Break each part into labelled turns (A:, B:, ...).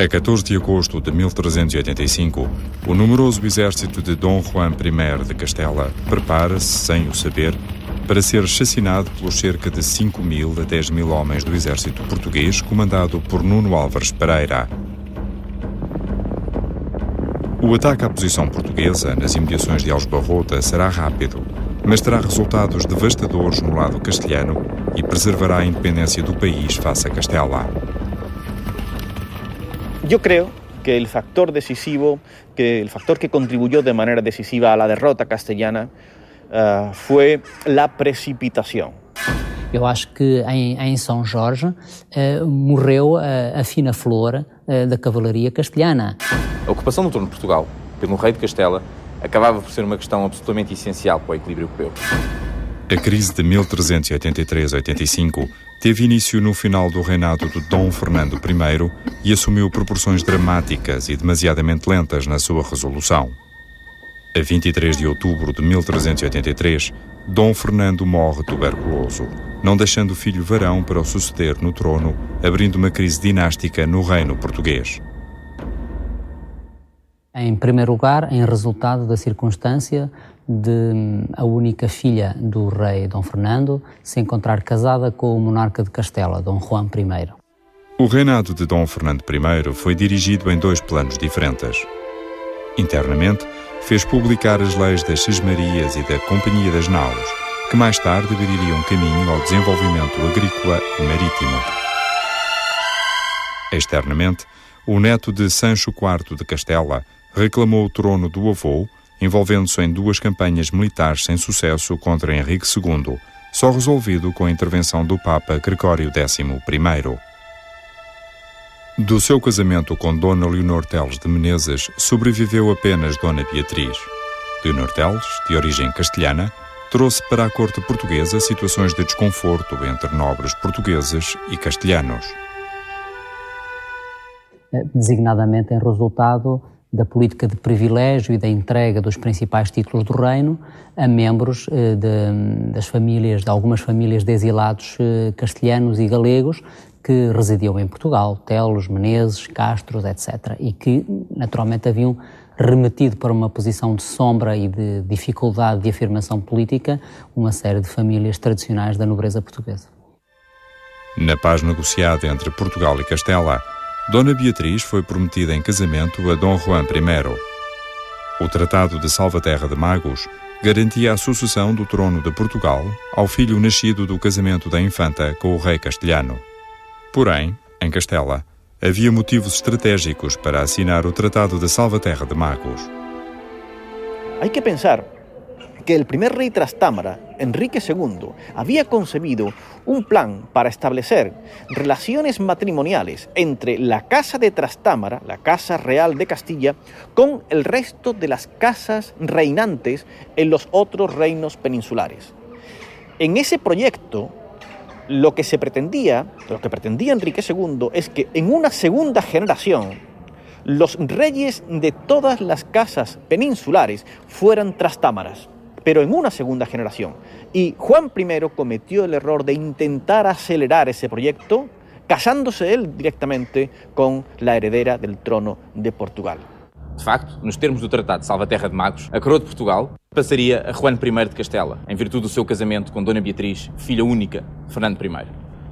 A: A 14 de agosto de 1385, o numeroso exército de Dom Juan I de Castela prepara-se, sem o saber, para ser chacinado pelos cerca de 5.000 a 10.000 homens do exército português comandado por Nuno Álvares Pereira. O ataque à posição portuguesa nas imediações de Aljubarrota será rápido, mas terá resultados devastadores no lado castelhano e preservará a independência do país face a Castela.
B: Yo creo que el factor decisivo, que el factor que contribuyó de manera decisiva a la derrota castellana fue la precipitación.
C: Eu acho que em São Jorge morreu a fina flor da cavalaria castelhana.
D: A ocupação do trono de Portugal pelo rei de Castela acabava por ser uma questão absolutamente essencial para o equilíbrio europeu.
A: A crise de 1383-85 teve início no final do reinado de Dom Fernando I e assumiu proporções dramáticas e demasiadamente lentas na sua resolução. A 23 de outubro de 1383, Dom Fernando morre tuberculoso, não deixando filho varão para o suceder no trono, abrindo uma crise dinástica no reino português.
C: Em primeiro lugar, em resultado da circunstância de a única filha do rei Dom Fernando se encontrar casada com o monarca de Castela, Dom Juan I.
A: O reinado de Dom Fernando I foi dirigido em dois planos diferentes. Internamente, fez publicar as leis das Sesmarias e da Companhia das Naus, que mais tarde abririam caminho ao desenvolvimento agrícola e marítimo. Externamente, o neto de Sancho IV de Castela reclamou o trono do avô, envolvendo-se em duas campanhas militares sem sucesso contra Henrique II, só resolvido com a intervenção do Papa Gregório XI. Do seu casamento com Dona Leonor Teles de Menezes sobreviveu apenas Dona Beatriz. Leonor Teles, de origem castelhana, trouxe para a corte portuguesa situações de desconforto entre nobres portugueses e castelhanos.
C: Designadamente em resultado da política de privilégio e da entrega dos principais títulos do reino a membros das famílias, de algumas famílias de exilados castelhanos e galegos que residiam em Portugal, Telos, Menezes, Castros, etc. E que, naturalmente, haviam remetido para uma posição de sombra e de dificuldade de afirmação política uma série de famílias tradicionais da nobreza portuguesa.
A: Na paz negociada entre Portugal e Castela, Dona Beatriz foi prometida em casamento a Dom Juan I. O Tratado de Salvaterra de Magos garantia a sucessão do trono de Portugal ao filho nascido do casamento da infanta com o rei castelhano. Porém, em Castela, havia motivos estratégicos para assinar o Tratado de Salvaterra de Magos.
B: Hay que pensar que el primer rey Trastámara, Enrique II, había concebido un plan para establecer relaciones matrimoniales entre la Casa de Trastámara, la Casa Real de Castilla, con el resto de las casas reinantes en los otros reinos peninsulares. En ese proyecto, lo que pretendía Enrique II es que en una segunda generación los reyes de todas las casas peninsulares fueran trastámaras, pero en una segunda generación. Y Juan I cometió el error de intentar acelerar ese proyecto, casándose él directamente con la heredera del trono de Portugal.
D: De facto, nos termos do Tratado de Salvaterra de Magos, a coroa de Portugal passaria a Juan I de Castela, em virtude do seu casamento com Dona Beatriz, filha única de Fernando I.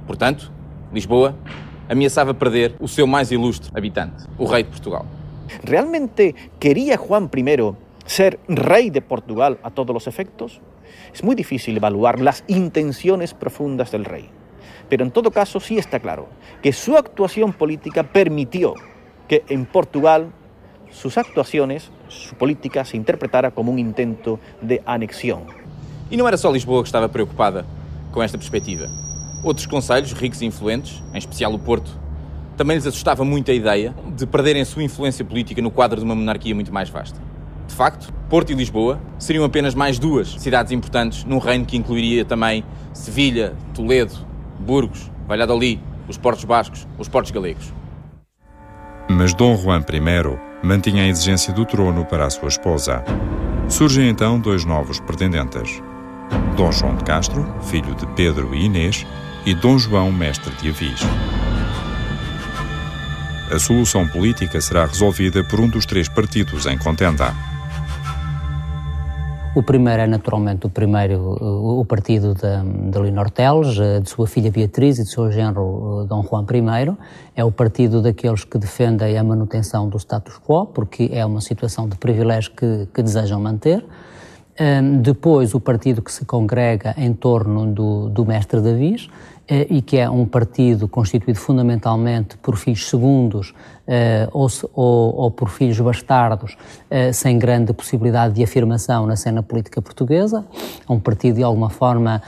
D: Portanto, Lisboa ameaçava perder o seu mais ilustre habitante, o rei de Portugal.
B: ¿Realmente quería Juan I ser rey de Portugal a todos los efectos? Es muy difícil evaluar las intenciones profundas del rey. Pero en todo caso sí está claro que su actuación política permitió que en Portugal sus actuaciones, su política, se interpretara como un intento de anexión.
D: E não era só Lisboa que estava preocupada com esta perspectiva. Outros concelhos, ricos e influentes, em especial o Porto, também lhes assustava muito a ideia de perderem a sua influência política no quadro de uma monarquia muito mais vasta. De facto, Porto e Lisboa seriam apenas mais duas cidades importantes num reino que incluiria também Sevilha, Toledo, Burgos, Valladolid, os portos bascos, os portos galegos.
A: Mas Dom Juan I mantinha a exigência do trono para a sua esposa. Surgem então dois novos pretendentes: Dom João de Castro, filho de Pedro e Inês, e Dom João, mestre de Avis. a solução política será resolvida por um dos três partidos em contenda.
C: O primeiro é naturalmente o partido de Leonor Teles, de sua filha Beatriz e de seu genro Dom Juan I. É o partido daqueles que defendem a manutenção do status quo, porque é uma situação de privilégio que desejam manter. Depois o partido que se congrega em torno do mestre Davis, e que é um partido constituído fundamentalmente por filhos segundos ou por filhos bastardos, sem grande possibilidade de afirmação na cena política portuguesa. É um partido de alguma forma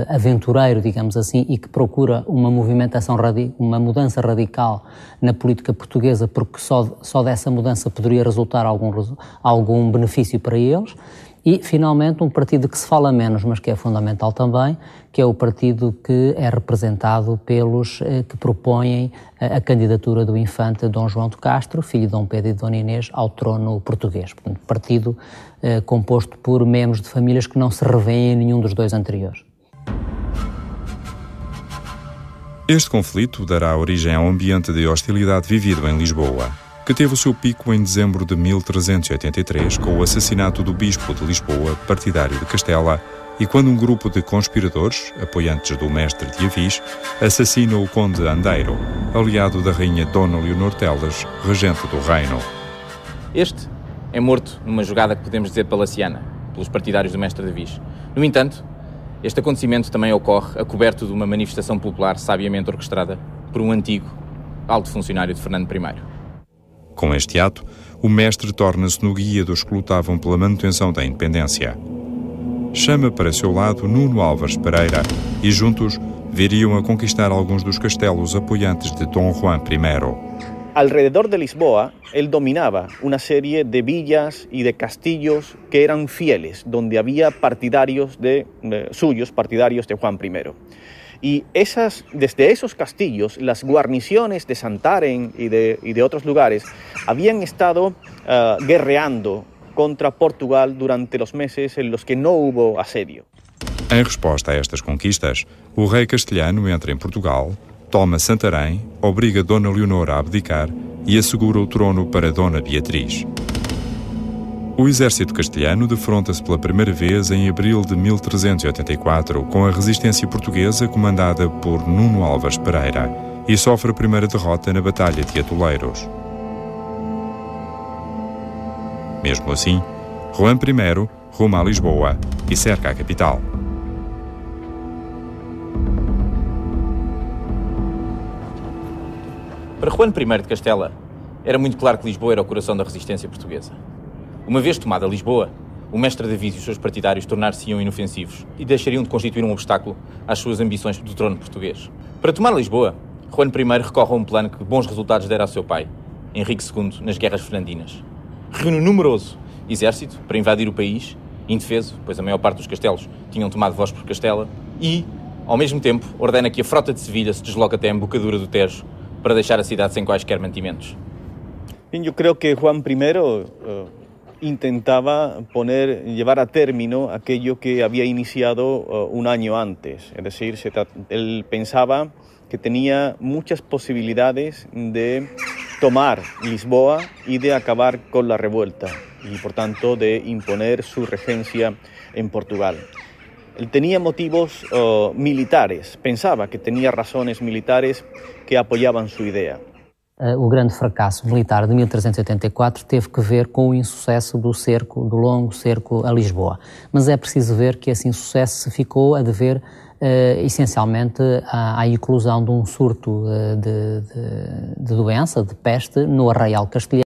C: aventureiro, digamos assim, e que procura uma movimentação, uma mudança radical na política portuguesa, porque só dessa mudança poderia resultar algum benefício para eles. E, finalmente, um partido que se fala menos, mas que é fundamental também, que é o partido que é representado pelos que propõem a candidatura do infante Dom João de Castro, filho de Dom Pedro e de Dona Inês, ao trono português. Portanto, partido composto por membros de famílias que não se revêem em nenhum dos dois anteriores.
A: Este conflito dará origem a um ambiente de hostilidade vivido em Lisboa, que teve o seu pico em dezembro de 1383, com o assassinato do bispo de Lisboa, partidário de Castela, e quando um grupo de conspiradores, apoiantes do mestre de Avis, assassina o conde Andeiro, aliado da rainha Dona Leonor Teles, regente do reino.
D: Este é morto numa jogada que podemos dizer palaciana, pelos partidários do mestre de Avis. No entanto, este acontecimento também ocorre a coberto de uma manifestação popular sabiamente orquestrada por um antigo alto funcionário de Fernando I.
A: Com este ato, o mestre torna-se no guia dos que lutavam pela manutenção da independência. Chama para seu lado Nuno Álvares Pereira e juntos viriam a conquistar alguns dos castelos apoiantes de Dom Juan I.
B: Alrededor de Lisboa, él dominaba una serie de villas y de castillos que eran fieles, donde había partidarios suyos, partidarios de Juan I. Y desde esos castillos, las guarniciones de Santarém y de otros lugares habían estado guerreando contra Portugal durante los meses en los que no hubo asedio.
A: Em resposta a estas conquistas, o rei castelhano entra em Portugal, toma Santarém, obriga Dona Leonor a abdicar e assegura o trono para Dona Beatriz. O exército castelhano defronta-se pela primeira vez em abril de 1384 com a resistência portuguesa comandada por Nuno Álvares Pereira e sofre a primeira derrota na Batalha de Atoleiros. Mesmo assim, Juan I ruma a Lisboa e cerca a capital.
D: Para Juan I de Castela, era muito claro que Lisboa era o coração da resistência portuguesa. Uma vez tomada Lisboa, o mestre Davis e os seus partidários tornar-se-iam inofensivos e deixariam de constituir um obstáculo às suas ambições do trono português. Para tomar Lisboa, Juan I recorre a um plano que bons resultados dera ao seu pai, Henrique II, nas guerras fernandinas. Reúne um numeroso exército para invadir o país, indefeso, pois a maior parte dos castelos tinham tomado voz por Castela, e, ao mesmo tempo, ordena que a frota de Sevilha se desloque até a embocadura do Tejo para deixar a cidade sem quaisquer mantimentos.
B: Eu creio que Juan I intentaba llevar a término aquello que había iniciado un año antes. Es decir, él pensaba que tenía muchas posibilidades de tomar Lisboa y de acabar con la revuelta y, por tanto, de imponer su regencia en Portugal. Él tenía motivos militares, pensaba que tenía razones militares que apoyaban su idea.
C: O grande fracasso militar de 1384 teve que ver com o insucesso do longo cerco a Lisboa. Mas é preciso ver que esse insucesso se ficou a dever essencialmente à eclosão de um surto de doença, de peste, no Arraial Castelhano.